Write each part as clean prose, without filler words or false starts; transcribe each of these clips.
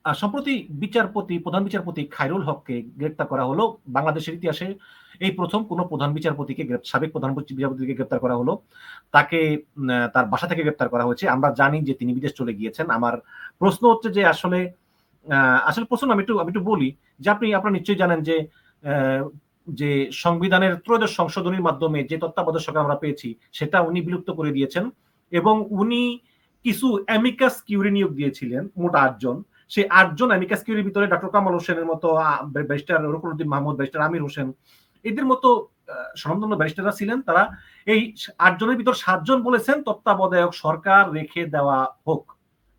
সম্প্রতি প্রধান বিচারপতি খায়রুল হককে গ্রেপ্তার করা হলো। বাংলাদেশের ইতিহাসে এই প্রথম কোনো প্রধান বিচারপতিকে সাবেক প্রধান বিচারপতিকে গ্রেপ্তার করা হলো। তাকে তার বাসা থেকে গ্রেপ্তার করা হয়েছে। আমরা জানি যে তিনি বিদেশ চলে গিয়েছেন। আমার প্রশ্ন হচ্ছে যে আসলে প্রশ্ন আমি একটু বলি যে আপনারা নিশ্চয়ই জানেন যে যে সংবিধানের ত্রয়োদশ সংশোধনীর মাধ্যমে যে তত্ত্বাবধায়ক সরকার আমরা পেয়েছি সেটা উনি বিলুপ্ত করে দিয়েছেন এবং উনি কিছু অ্যামিকাস কিউরি নিয়োগ দিয়েছিলেন, মোট ৮ জন। সেই ৮ জন অ্যামিকাস কিউরির ভিতরে ডক্টর কামাল হোসেনের মতো, ব্যারিস্টার রুকনুদ্দিন মাহমুদ, ব্যারিস্টার আমির হোসেন, এদের মতো স্বনামধন্য ব্যারিস্টাররা ছিলেন। তারা এই ৮ জনের ভিতর ৭ জন বলেছেন তত্ত্বাবধায়ক সরকার রেখে দেওয়া হোক,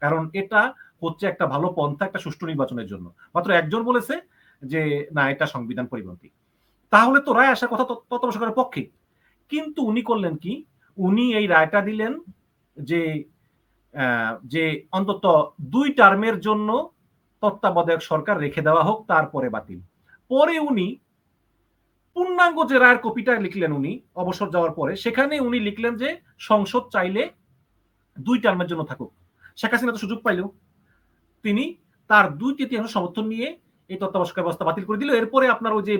কারণ এটা হচ্ছে একটা ভালো পন্থা একটা সুষ্ঠু নির্বাচনের জন্য। মাত্র একজন বলেছে যে না, এটা সংবিধান পরিপন্থী। তাহলে তো রায় আসার কথা তত্ত্বাবধায়ক সরকারের পক্ষে। কিন্তু উনি করলেন কি, উনি এই রায়টা দিলেন যে যে অন্তত ২ টার্মের জন্য তত্ত্বাবধায়ক সরকার রেখে দেওয়া হোক, তারপরে বাতিল। পরে উনি পূর্ণাঙ্গ যে রায়ের কপিটা লিখলেন উনি অবসর যাওয়ার পরে, সেখানে উনি লিখলেন যে সংসদ চাইলে ২ টার্মের জন্য থাকুক। শেখ হাসিনা তো সুযোগ পাইল, তিনি তার ২/৩ সমর্থন নিয়ে এই তত্ত্বাবধায়ক ব্যবস্থা বাতিল করে দিল। এরপরে আপনার ওই যে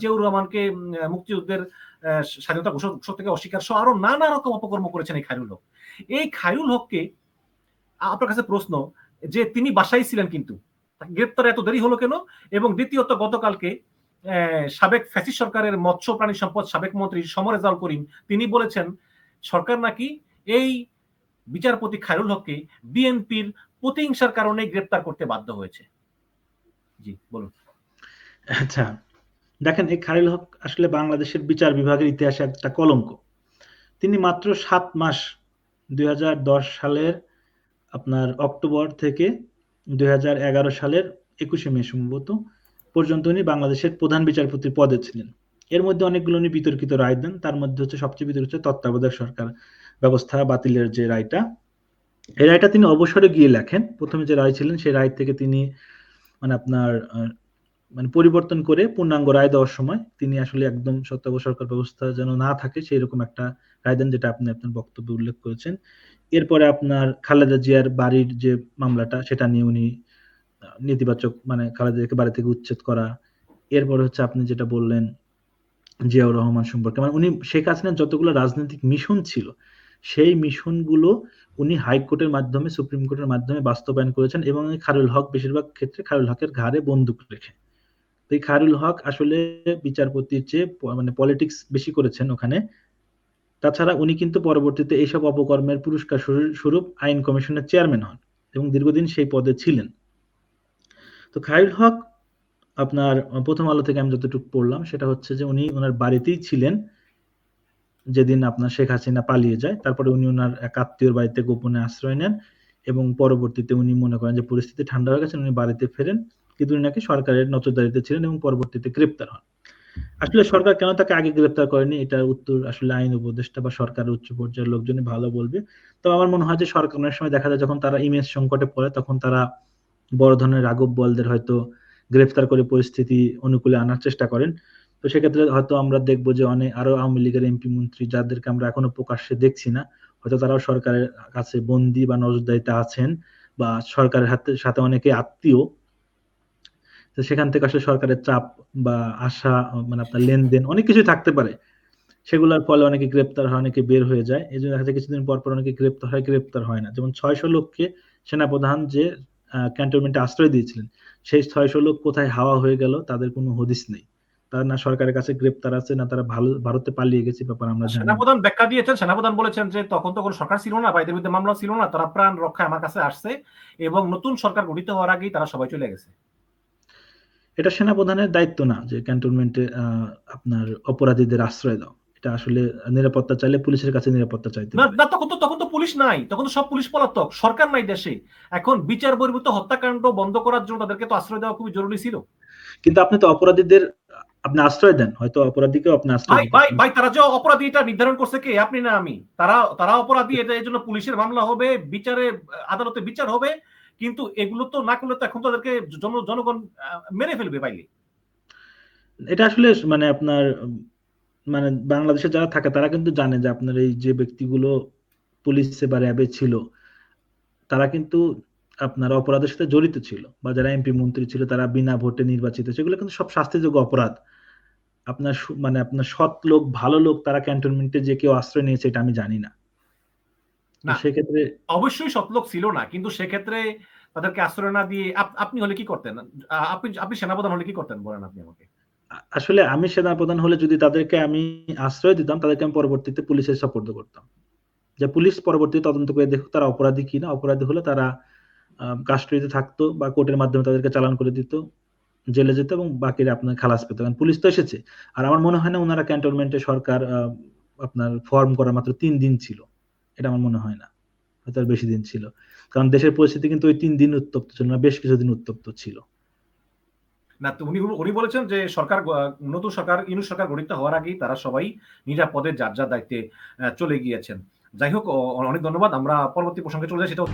জিয়াউর রহমানকে মুক্তিযুদ্ধের স্বাধীনতা ঘোষক থেকে অস্বীকার সহ আরো নানা রকম অপকর্ম করেছেন এই খায়রুল হক। এই খায়রুল হককে আপনার কাছে প্রশ্ন যে তিনি বাসায় ছিলেন, কিন্তু গ্রেপ্তার এত দেরি হলো কেন? এবং দ্বিতীয়ত গতকালকে সাবেক ফ্যাসিস্ট সরকারের মৎস্য প্রাণী সম্পদ সাবেক মন্ত্রী সমর রেজাউল করিম তিনি বলেছেন সরকার নাকি এই বিচারপতি খায়রুল হককে বিএনপির প্রতিহিংসার কারণে গ্রেপ্তার করতে বাধ্য হয়েছে। জি বলুন। আচ্ছা, দেখেন, এই খায়রুল হক আসলে বাংলাদেশের বিচার বিভাগের ইতিহাসে একটা কলঙ্ক। তিনি মাত্র ৭ মাস ২০১০ সালের আপনার অক্টোবর থেকে ২০১১ সালের ২১শে মে সম্ভবত পর্যন্ত উনি বাংলাদেশের প্রধান বিচারপতির পদে ছিলেন। এর মধ্যে অনেকগুলো উনি বিতর্কিত রায় দেন। তার মধ্যে হচ্ছে সবচেয়ে বিতর্কিত তত্ত্বাবধায়ক সরকার ব্যবস্থা বাতিলের যে রায়টা, এই রায়টা তিনি অবসরে গিয়ে লেখেন। প্রথমে যে রায় ছিলেন সেই রায় থেকে তিনি আপনার পরিবর্তন করে পূর্ণাঙ্গ রায় দেওয়ার সময় তিনি আসলে একদম তত্ত্বাবধায়ক সরকার ব্যবস্থা যেন না থাকে সেই রকম একটা রায় দেন, যেটা আপনি আপনার বক্তব্যে উল্লেখ করেছেন। এরপরে আপনার খালেদা জিয়ার বাড়ির যে মামলাটা সেটা নিয়ে উনি নেতিবাচক, খালেদা জিয়াকে বাড়ি থেকে উচ্ছেদ করা। এরপরে হচ্ছে আপনি যেটা বললেন জিয়াউর রহমান সম্পর্কে, উনি শেখ হাসিনার যতগুলো রাজনৈতিক মিশন ছিল সেই মিশনগুলো উনি হাইকোর্টের মাধ্যমে, সুপ্রিম কোর্টের মাধ্যমে বাস্তবায়ন করেছেন এবং খায়রুল হক বেশিরভাগ ক্ষেত্রে খায়রুল হকের ঘাড়ে বন্দুক রেখে। তো এই খায়রুল হক আসলে বিচারপতির চেয়ে পলিটিক্স বেশি করেছেন ওখানে। তাছাড়া উনি কিন্তু পরবর্তীতে এইসব অপকর্মের পুরস্কার স্বরূপ আইন কমিশনের চেয়ারম্যান হন এবং দীর্ঘদিন সেই পদে ছিলেন। তো খায়রুল হক আপনার প্রথম আলো থেকে আমি যতটুকু পড়লাম সেটা হচ্ছে যে উনি ওনার বাড়িতেই ছিলেন যেদিন আপনার শেখ হাসিনা পালিয়ে যায়। তারপরে উনি ওনার এক আত্মীয়র বাড়িতে গোপনে আশ্রয় নেন এবং পরবর্তীতে উনি মনে করেন যে পরিস্থিতি ঠান্ডা হয়ে গেছে, উনি বাড়িতে ফেরেন, কিন্তু উনি নাকি সরকারের নজরদারিতে ছিলেন এবং পরবর্তীতে গ্রেপ্তার হন। আসলে সরকার কেন তাকে আগে গ্রেপ্তার করেনি, এটার উত্তর আসলে আইন উপদেষ্টা বা সরকারের উচ্চ পর্যায়ের লোকজনই ভালো বলবে। তো আমার মনে হয় যে সরকার অনেক সময় দেখা যায় যখন তারা ইমেজ সংকটে পড়ে তখন তারা বড় ধরনের রাঘব বোয়ালদের হয়তো গ্রেফতার করে পরিস্থিতি অনুকূলে আনার চেষ্টা করেন। তো সেক্ষেত্রে হয়তো আমরা দেখবো যে আরো আওয়ামী লীগের এমপি মন্ত্রী যাদেরকে আমরা এখনো প্রকাশ্যে দেখছি না, হয়তো তারাও সরকারের কাছে বন্দী বা নজরদারিতে আছেন বা সরকারের সাথে অনেকে আত্মীয়। তো সেখান থেকে আসলে সরকারের চাপ বা আশা, আপনার লেনদেন অনেক কিছুই থাকতে পারে, সেগুলোর ফলে অনেকে গ্রেপ্তার হয়, অনেকে বের হয়ে যায়। এই জন্য দেখা যায় কিছুদিন পর পর অনেকে গ্রেপ্তার হয় না। যেমন ৬০০ লোককে সেনাপ্রধান যে ক্যান্টনমেন্টে আশ্রয় দিয়েছিলেন, সেই ৬০০ লোক কোথায় হাওয়া হয়ে গেল তাদের কোনো হদিস নেই। তারা না সরকারের কাছে গ্রেপ্তার আছে, না তারা ভারতে পালিয়ে গেছে, ব্যাপার আমরা জানি। সেনাপ্রধান ব্যাখ্যা দিয়েছেন, সেনাপ্রধান বলেছেন যে তখন তো কোনো সরকার ছিল না বা এদের বিরুদ্ধে মামলা ছিল না, তারা প্রাণ রক্ষায় আমার কাছে আসছে এবং নতুন সরকার গঠিত হওয়ার আগেই তারা সবাই চলে গেছে। এটা সেনাপ্রধানের দায়িত্ব না যে ক্যান্টনমেন্টে আপনার অপরাধীদের আশ্রয় দাও। এটা আসলে নিরাপত্তা চাইলে পুলিশের কাছে নিরাপত্তা চাইতে না পারে। না, তখন তো পুলিশ নাই, তখন তো সব পুলিশ পলাতক, সরকার নাই দেশে। এখন বিচার বহির্ভূত হত্যাকাণ্ড বন্ধ করার জন্য তাদেরকে তো আশ্রয় দেওয়া খুবই জরুরি ছিল। কিন্তু আপনি তো অপরাধীদের আপনি আশ্রয় দেন, হয়তো অপরাধীকেও আপনি আশ্রয় ভাই দিতে ভাই পারেন। ভাই তারা যে অপরাধী এটা নির্ধারণ করছে কে? আপনি না আমি? তারা অপরাধী, এটা এই জন্য পুলিশের মামলা হবে, বিচারে আদালতে বিচার হবে, কিন্তু এগুলো তো না করলে তো এখন তাদেরকে জনগণ মেরে ফেলবে পাইলে। এটা আসলে আপনার বাংলাদেশে যারা থাকে তারা কিন্তু জানে যে আপনার এই যে ব্যক্তিগুলো পুলিশে বা র্যাবে ছিল তারা কিন্তু আপনার অপরাধের সাথে জড়িত ছিল বা যারা এমপি মন্ত্রী ছিল তারা বিনা ভোটে নির্বাচিত, সেগুলো কিন্তু সব শাস্তিযোগ্য অপরাধ। আপনার মানে আপনার সৎ লোক ভালো লোক তারা ক্যান্টনমেন্টে যে কেউ আশ্রয় নিয়েছে এটা আমি জানি না। তো না, সেক্ষেত্রে অবশ্যই সৎলোক ছিল না, কিন্তু সেক্ষেত্রে তাদেরকে আশ্রয় না দিয়ে আপনি হলে কি করতেন? আপনি আপনি সেনাপ্রধান হলে কি করতেন বলেন আপনি আমাকে? আসলে আমি সেনাপ্রধান হলে যদি তাদেরকে আমি আশ্রয় দিতাম, তাদেরকে আমি পরবর্তীতে পুলিশের সোপর্দ করতাম, যে পুলিশ পরবর্তীতে তদন্ত করে দেখুক তারা অপরাধী কিনা। অপরাধী হলে তারা কাস্টডিতে থাকতো বা কোর্টের মাধ্যমে তাদেরকে চালান করে দিত, জেলে যেত এবং বাকিরা আপনার খালাস পেত, কারণ পুলিশ তো এসেছে। আর আমার মনে হয় না ওনারা ক্যান্টনমেন্টে সরকার আপনার ফর্ম করা মাত্র 3 দিন ছিল, এটা আমার মনে হয় না, হয়তো আর বেশি দিন ছিল, কারণ দেশের পরিস্থিতি কিন্তু ওই 3 দিন উত্তপ্ত ছিল না, বেশ কিছুদিন উত্তপ্ত ছিল। না, তো উনি উনি বলেছেন যে সরকার, নতুন সরকার, ইউনূস সরকার গঠিত হওয়ার আগেই তারা সবাই নিরাপদে যার যার দায়িত্বে চলে গিয়েছেন। যাই হোক, অনেক ধন্যবাদ। আমরা পরবর্তী প্রসঙ্গে চলে যাই, সেটা